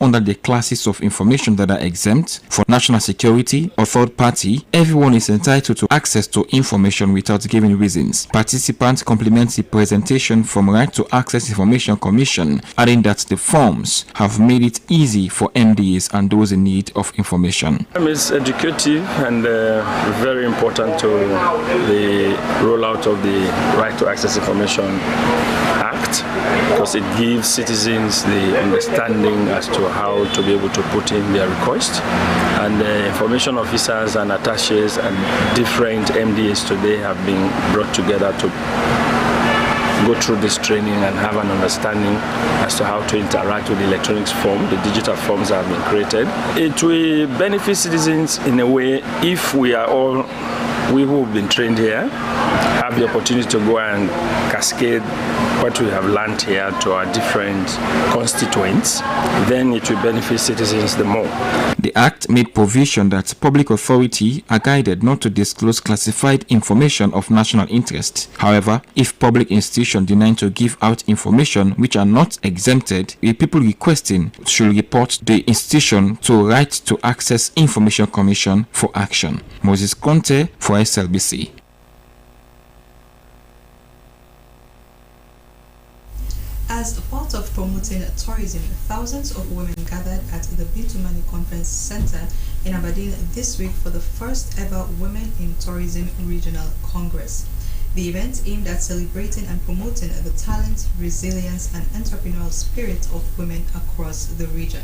under the classes of information that are exempt for national security or third party, everyone is entitled to access to information without giving reasons. Participants complement the presentation from Right to Access Information Commission, adding that the forms have made it easy for MDAs and those in need of information. It's educative and very important to the rollout of the Right to Access Information Act, because it gives citizens the understanding as to how to be able to put in their request. And the information officers and attaches and different MDAs today have been brought together to go through this training and have an understanding as to how to interact with the electronics form, the digital forms that have been created. It will benefit citizens in a way if we who have been trained here have the opportunity to go and cascade what we have learned here to our different constituents, then it will benefit citizens the more. The Act made provision that public authority are guided not to disclose classified information of national interest. However, if public institutions deny to give out information which are not exempted, the people requesting should report the institution to Right to Access Information Commission for action. Moses Conte for SLBC. As a part of promoting tourism, thousands of women gathered at the Bitumani Conference Center in Aberdeen this week for the first ever Women in Tourism Regional Congress. The event aimed at celebrating and promoting the talent, resilience, and entrepreneurial spirit of women across the region.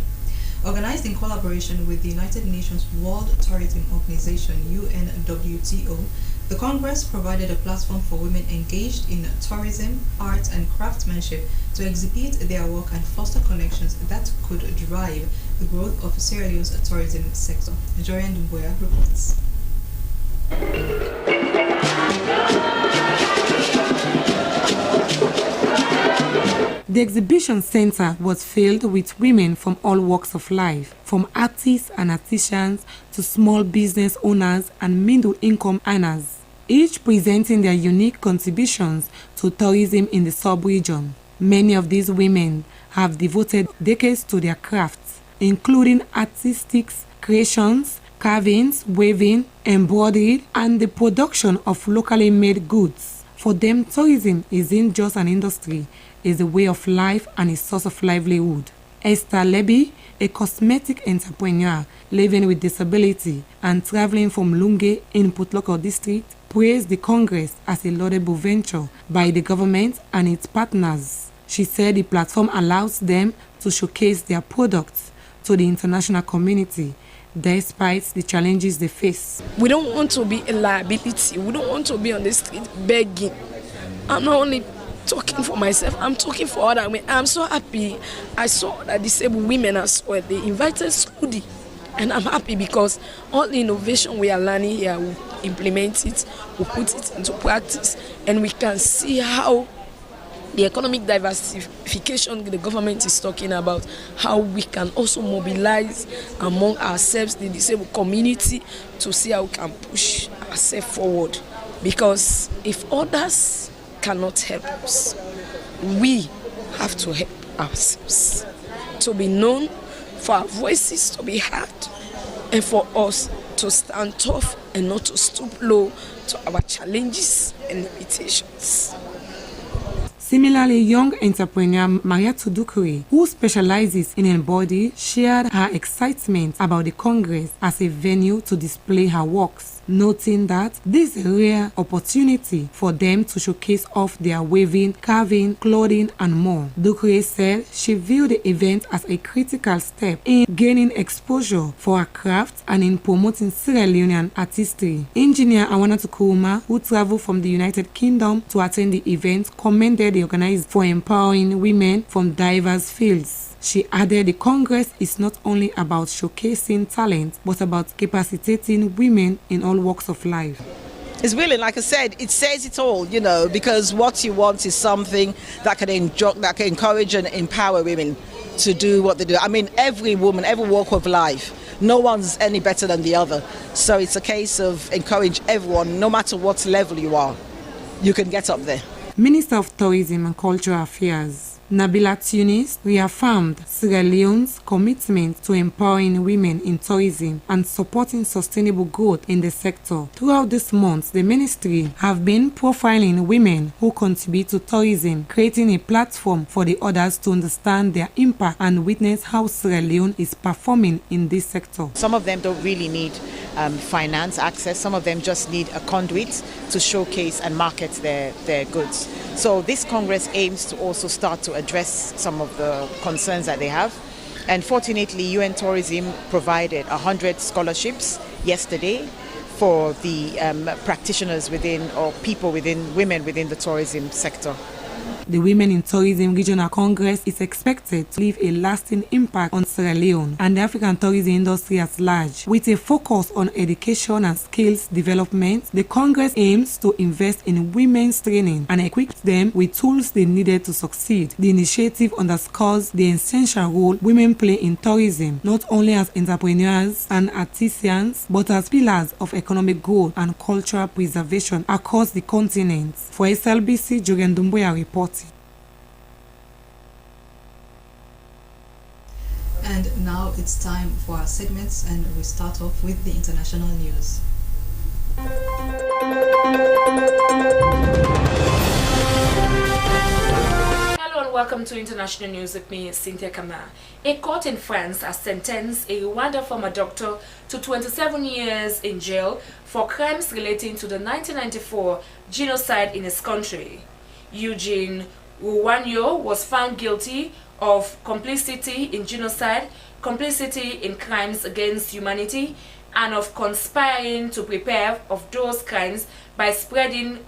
Organized in collaboration with the United Nations World Tourism Organization, UNWTO, the Congress provided a platform for women engaged in tourism, art, and craftsmanship to exhibit their work and foster connections that could drive the growth of Sierra Leone's tourism sector. Jorian Dumboya reports. The exhibition center was filled with women from all walks of life, from artists and artisans to small business owners and middle-income earners, each presenting their unique contributions to tourism in the sub-region. Many of these women have devoted decades to their crafts, including artistic creations, carvings, weaving, embroidery, and the production of locally made goods. For them, tourism isn't just an industry, it's a way of life and a source of livelihood. Esther Leby, a cosmetic entrepreneur living with disability and traveling from Lunge in Putloko district, praised the Congress as a laudable venture by the government and its partners. She said the platform allows them to showcase their products to the international community despite the challenges they face. We don't want to be a liability. We don't want to be on the street begging. I'm not only talking for myself, I'm talking for other women. I'm so happy. I saw that disabled women as well. They invited Sludi, and I'm happy because all the innovation we are learning here, we implement it, we put it into practice, and we can see how the economic diversification the government is talking about, how we can also mobilize among ourselves, the disabled community, to see how we can push ourselves forward. Because if others cannot help us, we have to help ourselves to be known, for our voices to be heard, and for us to stand tough and not to stoop low to our challenges and limitations. Similarly, young entrepreneur Maria Tudukuri, who specializes in embroidery, shared her excitement about the Congress as a venue to display her works, noting that this is a rare opportunity for them to showcase off their weaving, carving, clothing, and more. Dukuri said she viewed the event as a critical step in gaining exposure for her craft and in promoting Sierra Leonean artistry. Engineer Awana Tukuruma, who traveled from the United Kingdom to attend the event, commended the organized for empowering women from diverse fields. She added the Congress is not only about showcasing talent, but about capacitating women in all walks of life. It's really, like I said, it says it all, you know, because what you want is something that can encourage and empower women to do what they do. I mean, every woman, every walk of life, no one's any better than the other. So it's a case of encourage everyone, no matter what level you are, you can get up there. Minister of Tourism and Cultural Affairs, Nabila Tunis reaffirmed Sierra Leone's commitment to empowering women in tourism and supporting sustainable growth in the sector. Throughout this month, the ministry have been profiling women who contribute to tourism, creating a platform for the others to understand their impact and witness how Sierra Leone is performing in this sector. Some of them don't really need finance access. Some of them just need a conduit to showcase and market their goods. So this Congress aims to also start to address some of the concerns that they have. And fortunately, UN Tourism provided 100 scholarships yesterday for the practitioners within, or people within, women within the tourism sector. The Women in Tourism Regional Congress is expected to leave a lasting impact on Sierra Leone and the African tourism industry at large. With a focus on education and skills development, the Congress aims to invest in women's training and equip them with tools they needed to succeed. The initiative underscores the essential role women play in tourism, not only as entrepreneurs and artisans, but as pillars of economic growth and cultural preservation across the continent. For Slbc, Jugendumboya reporting. And now it's time for our segments, and we start off with the international news. Hello and welcome to International News with me, Cynthia Kama. A court in France has sentenced a Rwanda former doctor to 27 years in jail for crimes relating to the 1994 genocide in his country. Eugene Ruwanyo was found guilty of complicity in genocide, complicity in crimes against humanity, and of conspiring to prepare of those crimes by spreading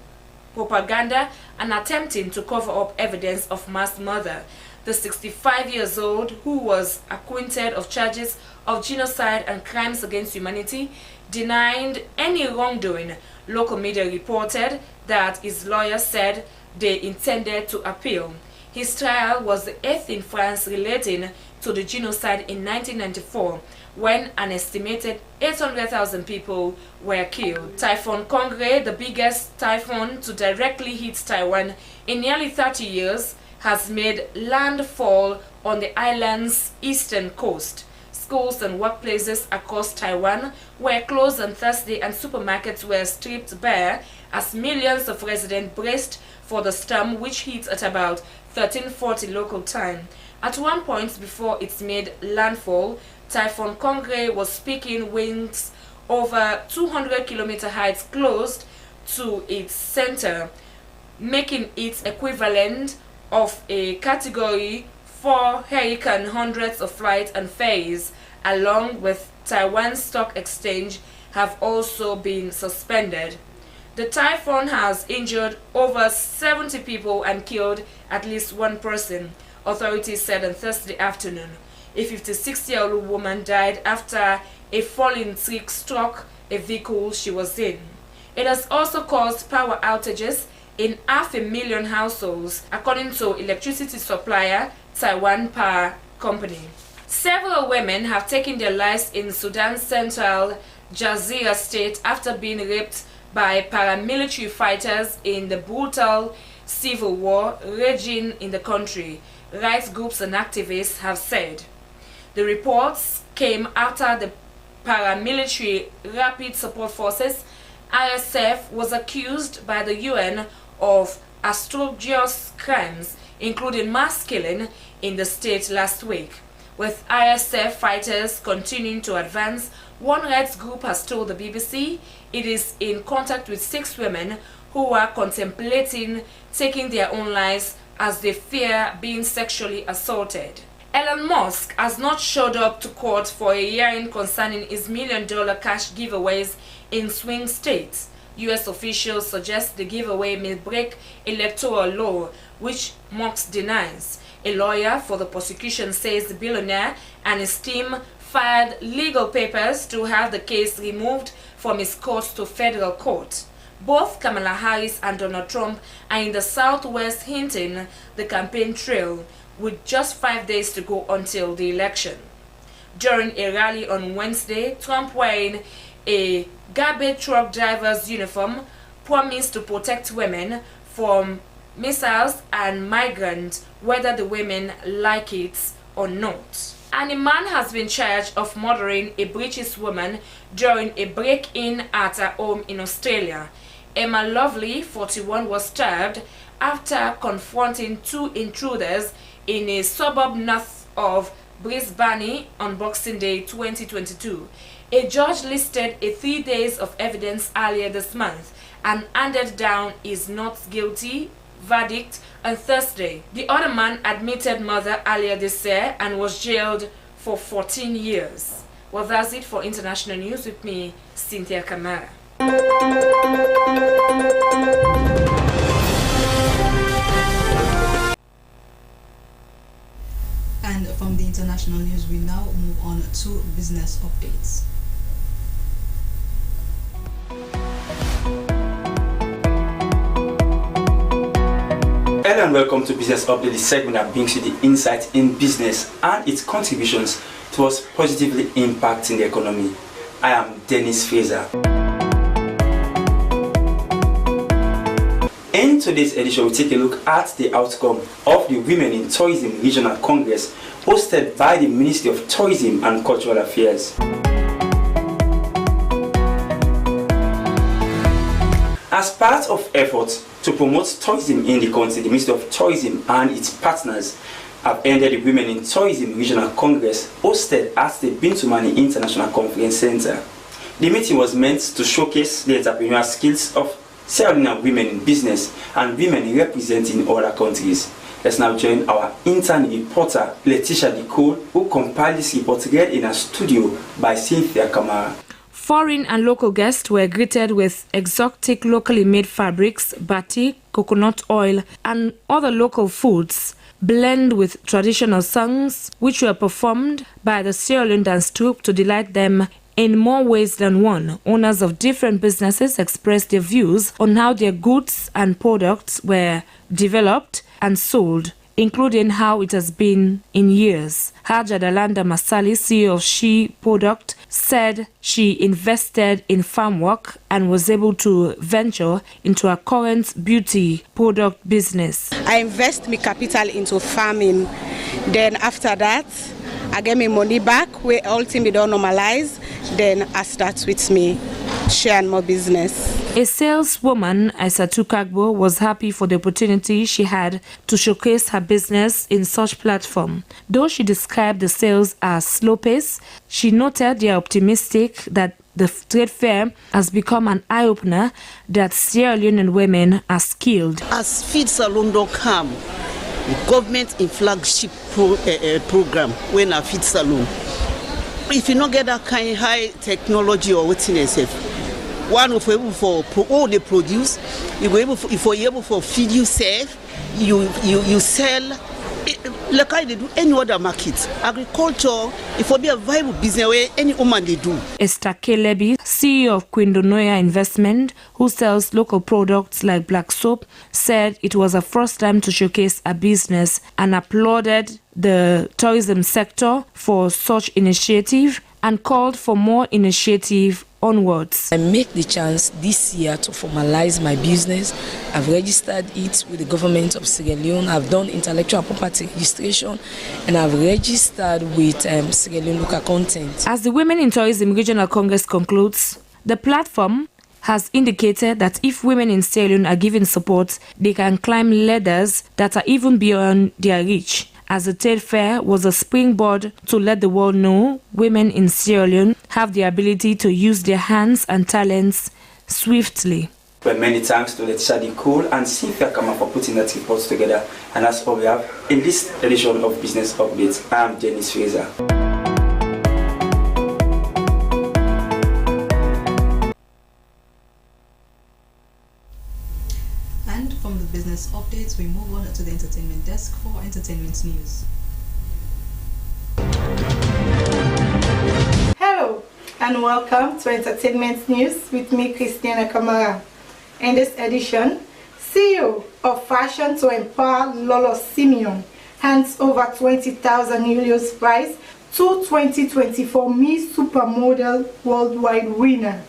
propaganda and attempting to cover up evidence of mass murder. The 65-year-old, who was acquitted of charges of genocide and crimes against humanity, denied any wrongdoing. Local media reported that his lawyer said they intended to appeal. His trial was the 8th in France relating to the genocide in 1994, when an estimated 800,000 people were killed. Typhoon Kongre, the biggest typhoon to directly hit Taiwan in nearly 30 years, has made landfall on the island's eastern coast. Schools and workplaces across Taiwan were closed on Thursday, and supermarkets were stripped bare as millions of residents braced for the storm, which hit at about 13:40 local time. At one point before it made landfall, Typhoon Kongre was speaking winds over 200-kilometer heights close to its center, making it equivalent of a Category 4 hurricane. Hundreds of flights and ferries, along with Taiwan Stock Exchange, have also been suspended. The typhoon has injured over 70 people and killed at least one person, authorities said on Thursday afternoon. A 56-year-old woman died after a falling tree struck a vehicle she was in. It has also caused power outages in 500,000 households, according to electricity supplier Taiwan Power Company. Several women have taken their lives in Sudan's central Jazeera state after being raped by paramilitary fighters in the brutal civil war raging in the country, rights groups and activists have said. The reports came after the paramilitary Rapid Support Forces (RSF) was accused by the UN of atrocious crimes, including mass killing, in the state last week. With RSF fighters continuing to advance, one rights group has told the BBC it is in contact with 6 women who are contemplating taking their own lives as they fear being sexually assaulted. Elon Musk has not showed up to court for a hearing concerning his $1 million cash giveaways in swing states. U.S. officials suggest the giveaway may break electoral law, which Musk denies. A lawyer for the prosecution says the billionaire and his team filed legal papers to have the case removed from his court to federal court. Both Kamala Harris and Donald Trump are in the Southwest hinting the campaign trail, with just 5 days to go until the election. During a rally on Wednesday, Trump, wearing a garbage truck driver's uniform, promised to protect women from missiles and migrants, whether the women like it or not. And a man has been charged of murdering a British woman during a break-in at her home in Australia. Emma Lovely, 41, was stabbed after confronting two intruders in a suburb north of Brisbane on Boxing Day 2022. A judge listed 3 days of evidence earlier this month and handed down his not guilty verdict on Thursday. The other man admitted murder earlier this year and was jailed for 14 years. Well, that's it for international news with me, Cynthia Kamara. And from the international news, we now move on to business updates. Hello and welcome to Business Update, the segment that brings you the insight in business and its contributions towards positively impacting the economy. I am Dennis Fraser. In today's edition, we take a look at the outcome of the Women in Tourism Regional Congress hosted by the Ministry of Tourism and Cultural Affairs. As part of efforts to promote tourism in the country, the Ministry of Tourism and its partners have ended the Women in Tourism Regional Congress hosted at the Bintumani International Conference Center. The meeting was meant to showcase the entrepreneurial skills of Sierra Leone women in business and women representing other countries. Let's now join our intern reporter, Letitia Dicole, who compiled this report read in a studio by Cynthia Kamara. Foreign and local guests were greeted with exotic locally made fabrics, batik, coconut oil, and other local foods, blend with traditional songs, which were performed by the Sierra Leone dance troupe to delight them in more ways than one. Owners of different businesses expressed their views on how their goods and products were developed and sold, including how it has been in years. Haja Dalanda Masali, CEO of She Product, said she invested in farm work and was able to venture into a current beauty product business. I invest my capital into farming. Then after that, I get my money back where all things don't normalize. Then I start with me sharing more business. A saleswoman, Aisatu Kagbo, was happy for the opportunity she had to showcase her business in such platform. Though she described the sales as slow pace, she noted they are optimistic that the trade fair has become an eye-opener that Sierra Leonean women are skilled. As feed salon don't come, the government in flagship program when a feed salon. If you not get that kind of high technology or what's in itself, one of able for all they produce, you were able for, if you're able for feed yourself, you sell like I they do any other market. Agriculture, if it be a viable business where any woman they do. Esther Kelebi, CEO of Quindonoya Investment, who sells local products like black soap, said it was a first time to showcase a business and applauded the tourism sector for such initiative and called for more initiative onwards. I make the chance this year to formalize my business. I've registered it with the government of Sierra Leone. I've done intellectual property registration and I've registered with Sierra Leone local content. As the Women in Tourism Regional Congress concludes, the platform has indicated that if women in Sierra Leone are given support, they can climb ladders that are even beyond their reach. As the trade fair was a springboard to let the world know women in Sierra Leone have the ability to use their hands and talents swiftly. Well, many thanks to Letitia Dicole and Cynthia Kamara for putting that report together. And that's all we have in this edition of Business Updates. I am Dennis Fraser. And from the business updates, we move on to the entertainment desk for entertainment news. Hello and welcome to Entertainment News with me, Christiana Kamara. In this edition, CEO of Fashion to Empower Lolo Simeon hands over 20,000 euros prize to 2024 Miss Supermodel Worldwide winner.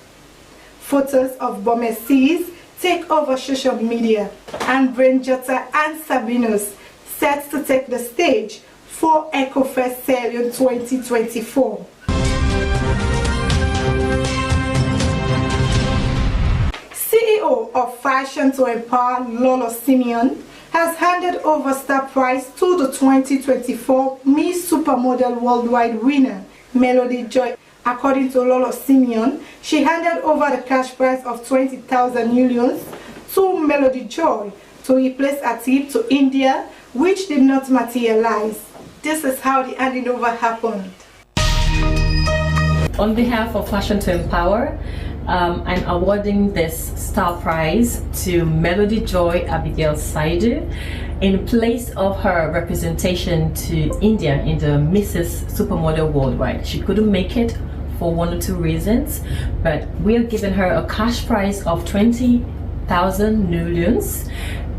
Photos of Bomesi's take over social media, and Brainjota and Sabinos set to take the stage for EcoFest Sierra Leone 2024. CEO of Fashion to Empower, Lolo Simeon, has handed over star prize to the 2024 Miss Supermodel Worldwide winner, Melody Joy. According to Lolo Simeon, she handed over the cash prize of 20,000 millions to Melody Joy to replace a trip to India, which did not materialize. This is how the handing over happened. On behalf of Fashion to Empower, I'm awarding this star prize to Melody Joy Abigail Saidu in place of her representation to India in the Mrs. Supermodel Worldwide. She couldn't make it for one or two reasons, but we are giving her a cash prize of 20,000 millions,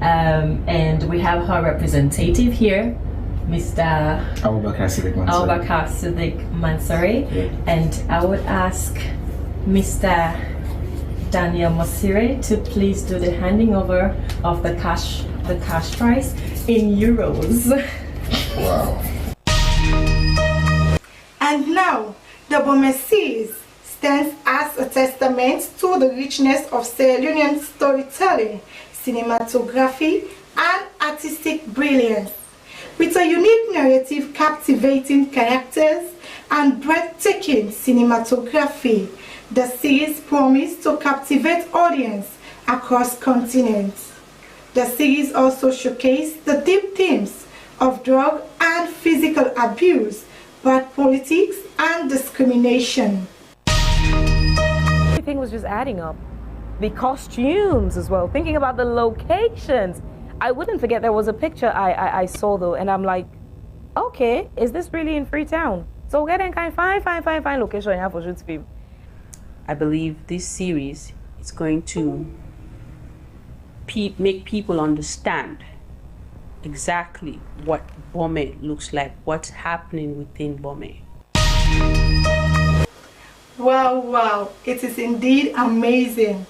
and we have her representative here, Mr. Abubakar Siddiq Mansari, and I would ask Mr. Daniel Mosire to please do the handing over of the cash prize in euros. Wow. And now, the Bomesis stands as a testament to the richness of Sierra Leonean storytelling, cinematography, and artistic brilliance. With a unique narrative, captivating characters, and breathtaking cinematography, the series promised to captivate audience across continents. The series also showcased the deep themes of drug and physical abuse, bad politics, and discrimination. Everything was just adding up. The costumes as well, thinking about the locations. I wouldn't forget there was a picture I saw though, and I'm like, okay, is this really in Freetown? So we're getting kind of fine location here for shoot film. I believe this series is going to make people understand exactly what Bome looks like, what's happening within Bome. Wow, it is indeed amazing.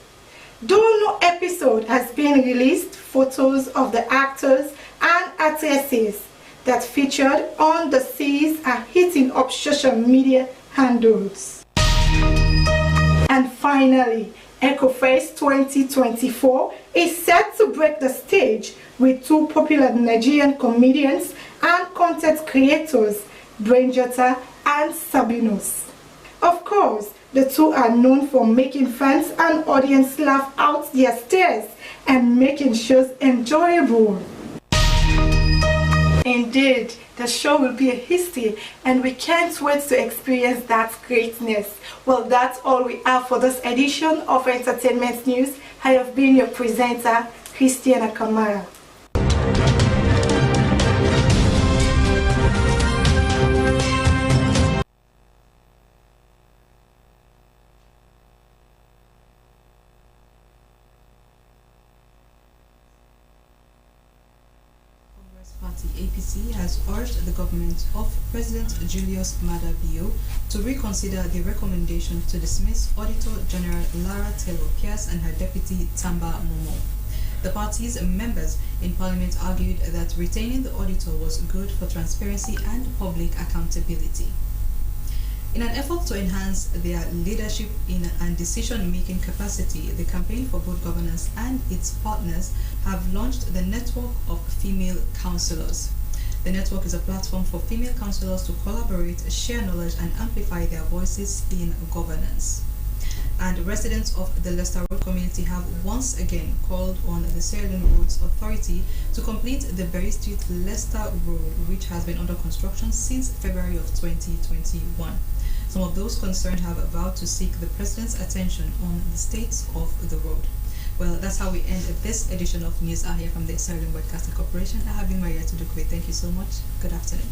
Though no episode has been released, photos of the actors and actresses that featured on the series are hitting up social media handles. And finally, EcoFest 2024 is set to break the stage with two popular Nigerian comedians and content creators, Brainjota and Sabinos. Of course, the two are known for making fans and audience laugh out their stares and making shows enjoyable. Indeed, the show will be a history and we can't wait to experience that greatness. Well, that's all we have for this edition of Entertainment News. I have been your presenter, Christiana Kamara. Party APC has urged the government of President Julius Maada Bio to reconsider the recommendation to dismiss Auditor General Lara Taylor-Pierce and her deputy Tamba Momo. The party's members in Parliament argued that retaining the auditor was good for transparency and public accountability. In an effort to enhance their leadership and decision-making capacity, the Campaign for Good Governance and its partners have launched the Network of Female Councillors. The network is a platform for female councillors to collaborate, share knowledge, and amplify their voices in governance. And residents of the Leicester Road community have once again called on the Sierra Leone Roads Authority to complete the Berry Street Leicester Road, which has been under construction since February of 2021. Some of those concerned have vowed to seek the President's attention on the state of the road. Well, that's how we end this edition of News here from the Sierra Leone Broadcasting Corporation. I have been Maria Tudukwe. Thank you so much. Good afternoon.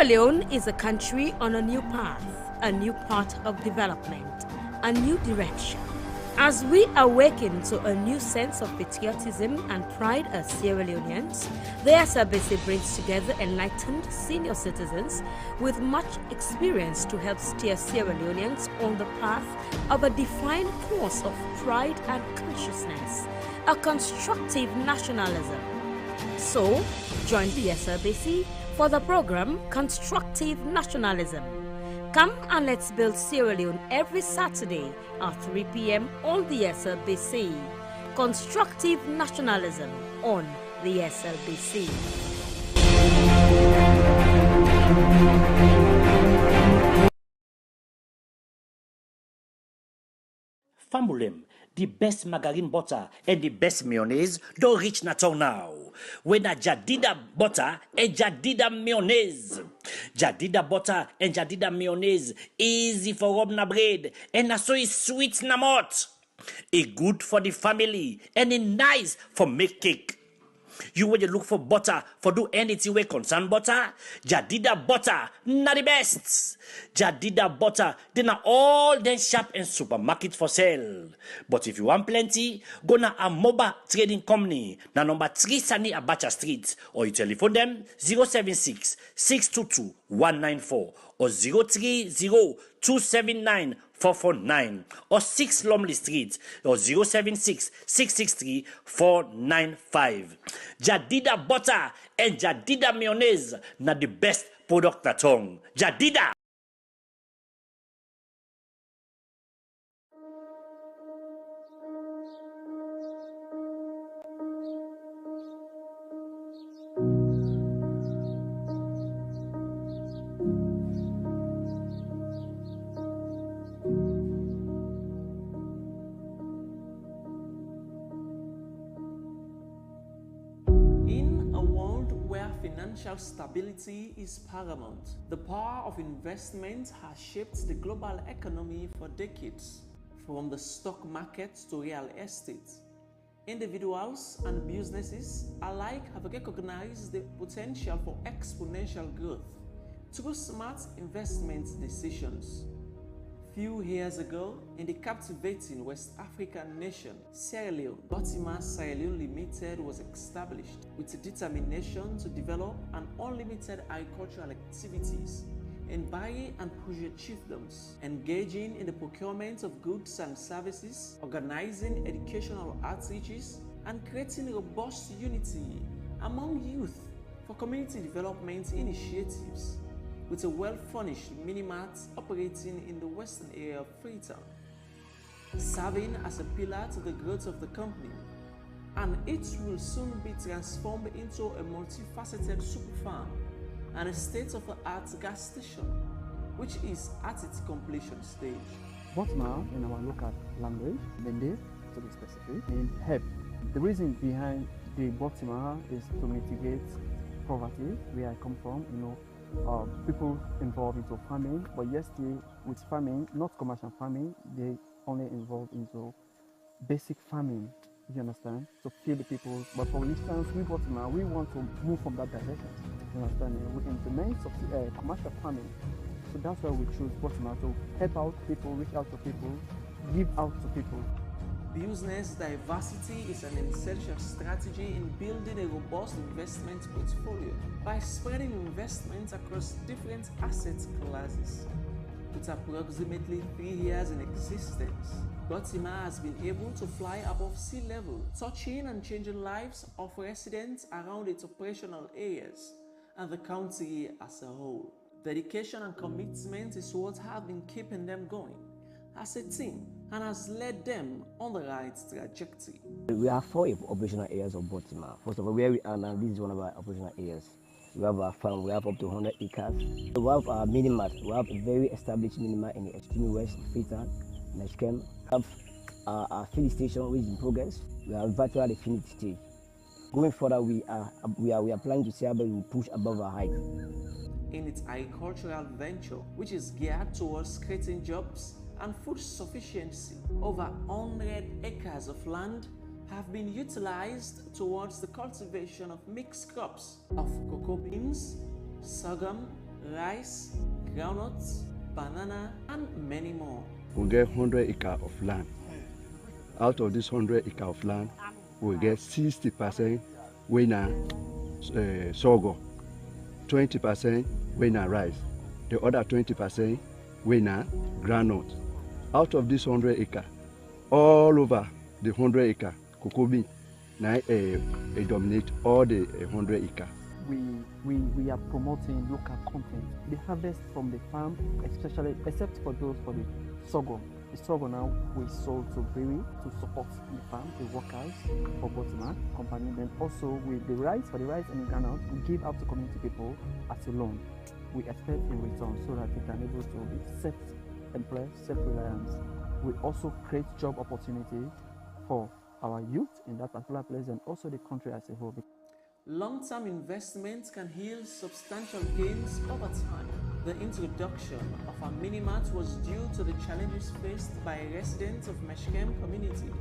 Sierra Leone is a country on a new path, a new path of development, a new direction. As we awaken to a new sense of patriotism and pride as Sierra Leoneans, the Slbc brings together enlightened senior citizens with much experience to help steer Sierra Leoneans on the path of a defined course of pride and consciousness, a constructive nationalism. So, join the Slbc for the program Constructive Nationalism. Come and let's build Sierra Leone every Saturday at 3 p.m. on the Slbc. Constructive Nationalism on the Slbc. Famulem, the best margarine butter and the best mayonnaise don't reach Natal now. When a Jadida butter and Jadida mayonnaise. Jadida butter and Jadida mayonnaise easy for rub na bread and so is sweet na mouth. It good for the family and it nice for make cake. You when you look for butter for do anything wey concern butter, Jadida butter na the best. Jadida butter they na all den shop and supermarket for sale. But if you want plenty, go na Amoba Trading Company na number 3 Sani Abacha Street or you telephone them 076 622 194 or 030 279 449 or 6 Lumley Street or 076 663 495. Jadida butter and Jadida mayonnaise na the best product at home. Jadida. Financial stability is paramount. The power of investment has shaped the global economy for decades, from the stock market to real estate. Individuals and businesses alike have recognized the potential for exponential growth through smart investment decisions. Few years ago, in the captivating West African nation, Sierra Leone, Sierra Leone Limited was established with determination to develop an unlimited agricultural activities in Baye and Puget chiefdoms, engaging in the procurement of goods and services, organizing educational outreaches, and creating robust unity among youth for community development initiatives, with a well-furnished mini-mart operating in the western area of Freetown, serving as a pillar to the growth of the company, and it will soon be transformed into a multifaceted super farm and a state-of-the-art gas station, which is at its completion stage. Botma, in our local language, Bende, to be specific, means help. The reason behind the Botma is to mitigate poverty, where I come from, people involved into farming, but yes, with farming, not commercial farming, they only involved into basic farming, you understand, to feed the people. But for instance, we want to move from that direction, you understand, we implement commercial farming. So that's why we choose Botma, to help out people, reach out to people, give out to people. Business diversity is an essential strategy in building a robust investment portfolio by spreading investments across different asset classes. With approximately 3 years in existence, Botma has been able to fly above sea level, touching and changing lives of residents around its operational areas and the country as a whole. Dedication and commitment is what have been keeping them going as a team and has led them on the right trajectory. We have 4 operational areas of Botma. First of all, where we are now, this is one of our operational areas. We have our farm, we have up to 100 acres. We have our mini-mart, we have a very established mini-mart in the extreme west, Freetown, Nashkem. We have our filling station, which is in progress. We are virtually at the finished stage. Going further, we are planning to see how we will push above our height. In its agricultural venture, which is geared towards creating jobs and food sufficiency, over 100 acres of land have been utilized towards the cultivation of mixed crops of cocoa beans, sorghum, rice, groundnuts, banana, and many more. We get 100 acres of land. Out of this 100 acres of land, we get 60% winner sorghum, 20% winner rice, the other 20% winner groundnut. Out of this 100 acres, all over the 100 acres, cocoa bean now dominate all the 100 acres. We are promoting local content. The harvest from the farm, especially except for those for the sorghum. The sorghum now we sold to brewery to support the farm, the workers for Baltimore company. Then also with the rice, for the rice and the groundnut, we give out to community people as a loan. We expect in return so that they can able to be self-employed, self-reliance. We also create job opportunity for our youth in that particular place and also the country as a whole. Long-term investments can yield substantial gains over time. The introduction of a mini-mart was due to the challenges faced by residents of Meshkem community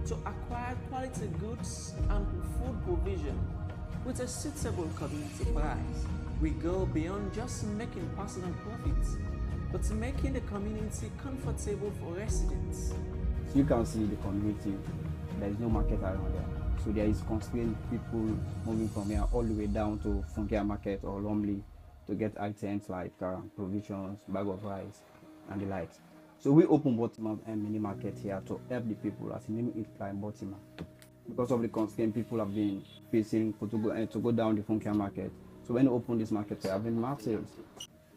to acquire quality goods and food provision with a suitable community price. We go beyond just making personal profits, but making the community comfortable for residents. You can see the community, there is no market around there. So there is constrained people moving from here all the way down to Funkia Market or Lumley to get items like provisions, bag of rice, and the likes. So we open Baltimore and mini market here to help the people as many eat like Baltimore. Because of the constraint people have been facing to go down the Funkia Market. So when we open this market, we have been mass sales.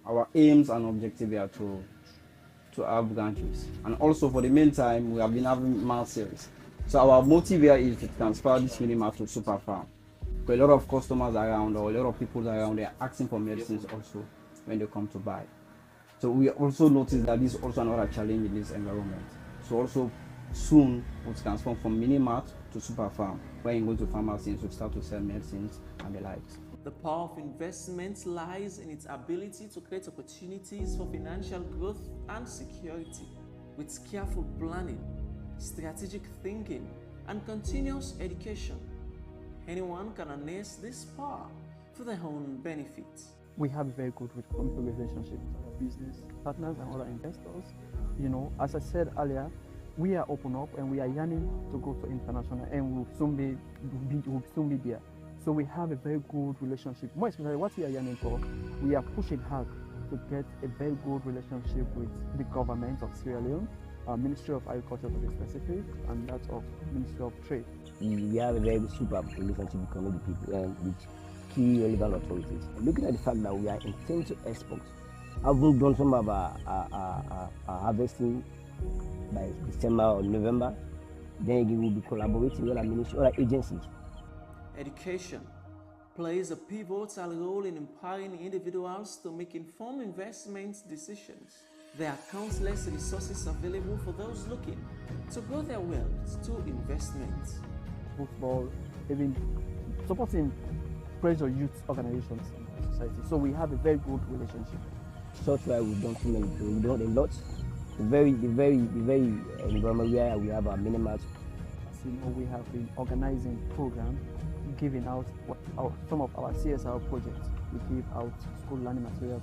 Our aims and objectives are to have branches. And also for the meantime, we have been having mass sales. So our motive here is to transfer this mini mart to super farm. A lot of customers around or a lot of people around, they are asking for medicines also when they come to buy. So we also notice that this is also another challenge in this environment. So also soon we'll transform from mini mart to super farm, where you go to pharmacies to start to sell medicines and the likes. The power of investment lies in its ability to create opportunities for financial growth and security. With careful planning, strategic thinking, and continuous education, anyone can harness this power for their own benefit. We have a very good relationship with our business partners and other investors. You know, as I said earlier, we are open up and we are yearning to go to international, and we'll soon be there. So we have a very good relationship. More especially what we are yearning for, we are pushing hard to get a very good relationship with the government of Sierra Leone, Ministry of Agriculture to be specific, and that of Ministry of Trade. We have a very superb relationship with community people and with key relevant authorities. Looking at the fact that we are intent to export, having done some of our harvesting by December or November, then we will be collaborating with our ministry or agencies. Education plays a pivotal role in empowering individuals to make informed investment decisions. There are countless resources available for those looking to grow their wealth to investments. Football, even supporting pressure youth organizations in society. So we have a very good relationship. So that's why we've done so many things. We've done a lot. The very environment where we have our mini mart. As you know, we have been organizing programs, giving out some of our CSR projects. We give out school learning material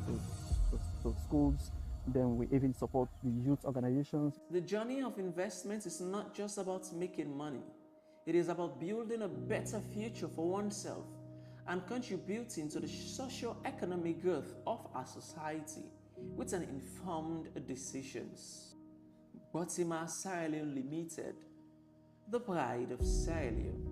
to schools. Then we even support the youth organizations. The journey of investment is not just about making money. It is about building a better future for oneself and contributing to the socio-economic growth of our society with an informed decisions. Baltimore Sierra Leone Limited, the pride of Sierra Leone.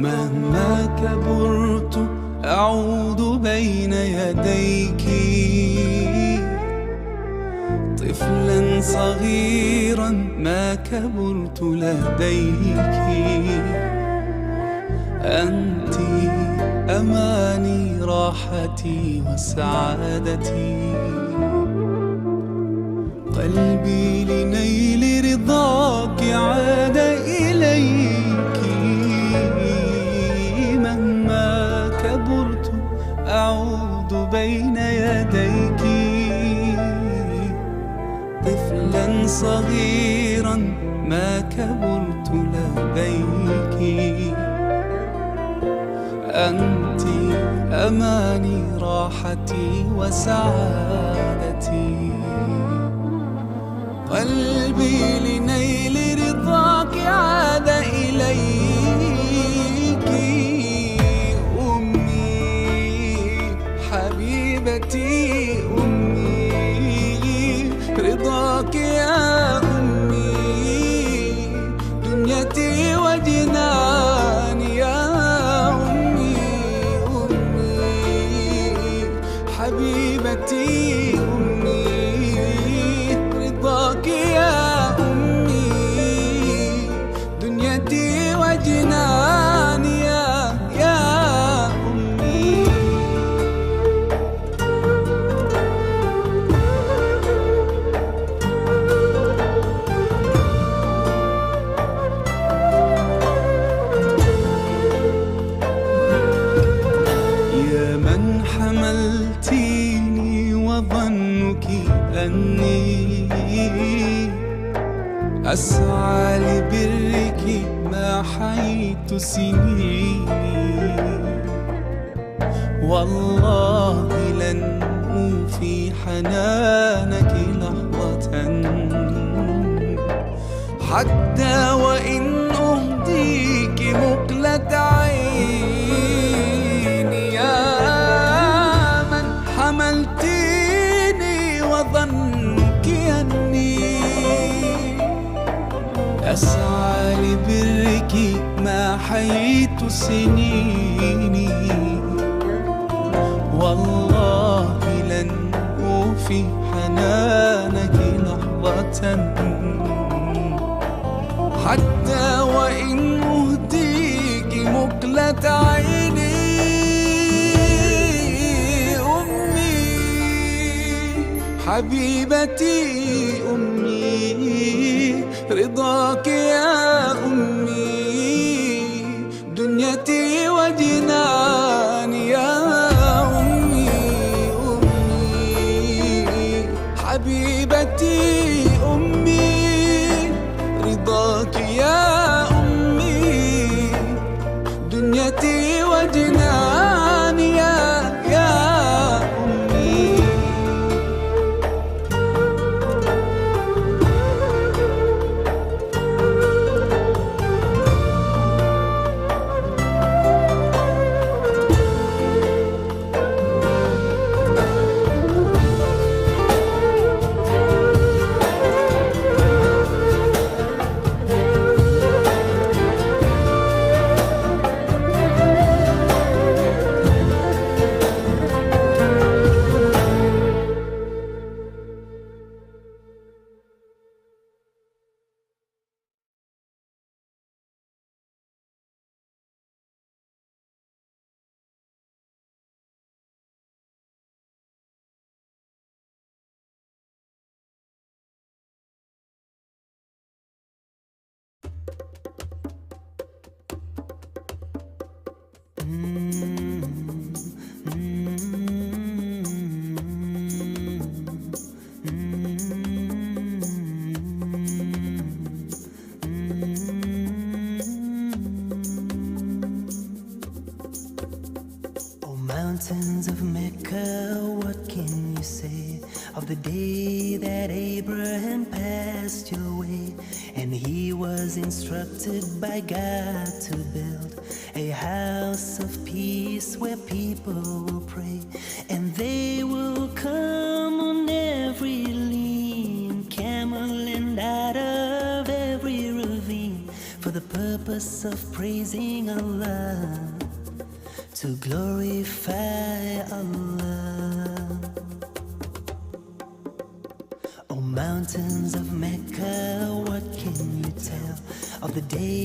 مهما كبرت أعود بين يديك طفلا صغيرا ما كبرت لديك أنت أماني راحتي وسعادتي قلبي لنيل رضاك عاد إليك مهما كبرت أعود بين يديك طفلا صغيرا ما كبرت لديك أنت أماني راحتي وسعادتي قلبي لنيل رضاك عاد إليك أمي حبيبتي أمي رضاك يا أمي دنيتي وجناني يا أمي حبيبتي أمي رضاك يا أمي دنيتي وجناني يا أمي يا من حملتيني وظنك أني أسعى لبرك ما حييت سنيني والله لن أوفي حنانك لحظة حتى وإن أهديك مقلة عيني يا من حملتيني وظنك أني أسعى لبرك ما حييت سنيني والله لن أوفي حنانك لحظة حتى وإن أهديك مقلة عيني أمي حبيبتي أمي رضاك يا أمي دنيتي وجناني يا أمي حبيبتي أمي رضاك يا أمي دنيتي وجناني يا أمي Mountains of Mecca, what can you say of the day that Abraham passed your way? And he was instructed by God to build a house of peace where people will pray, and they will come on every lean camel and out of every ravine, for the purpose of praising Allah, to glorify Allah. Oh, mountains of Mecca, what can you tell of the day?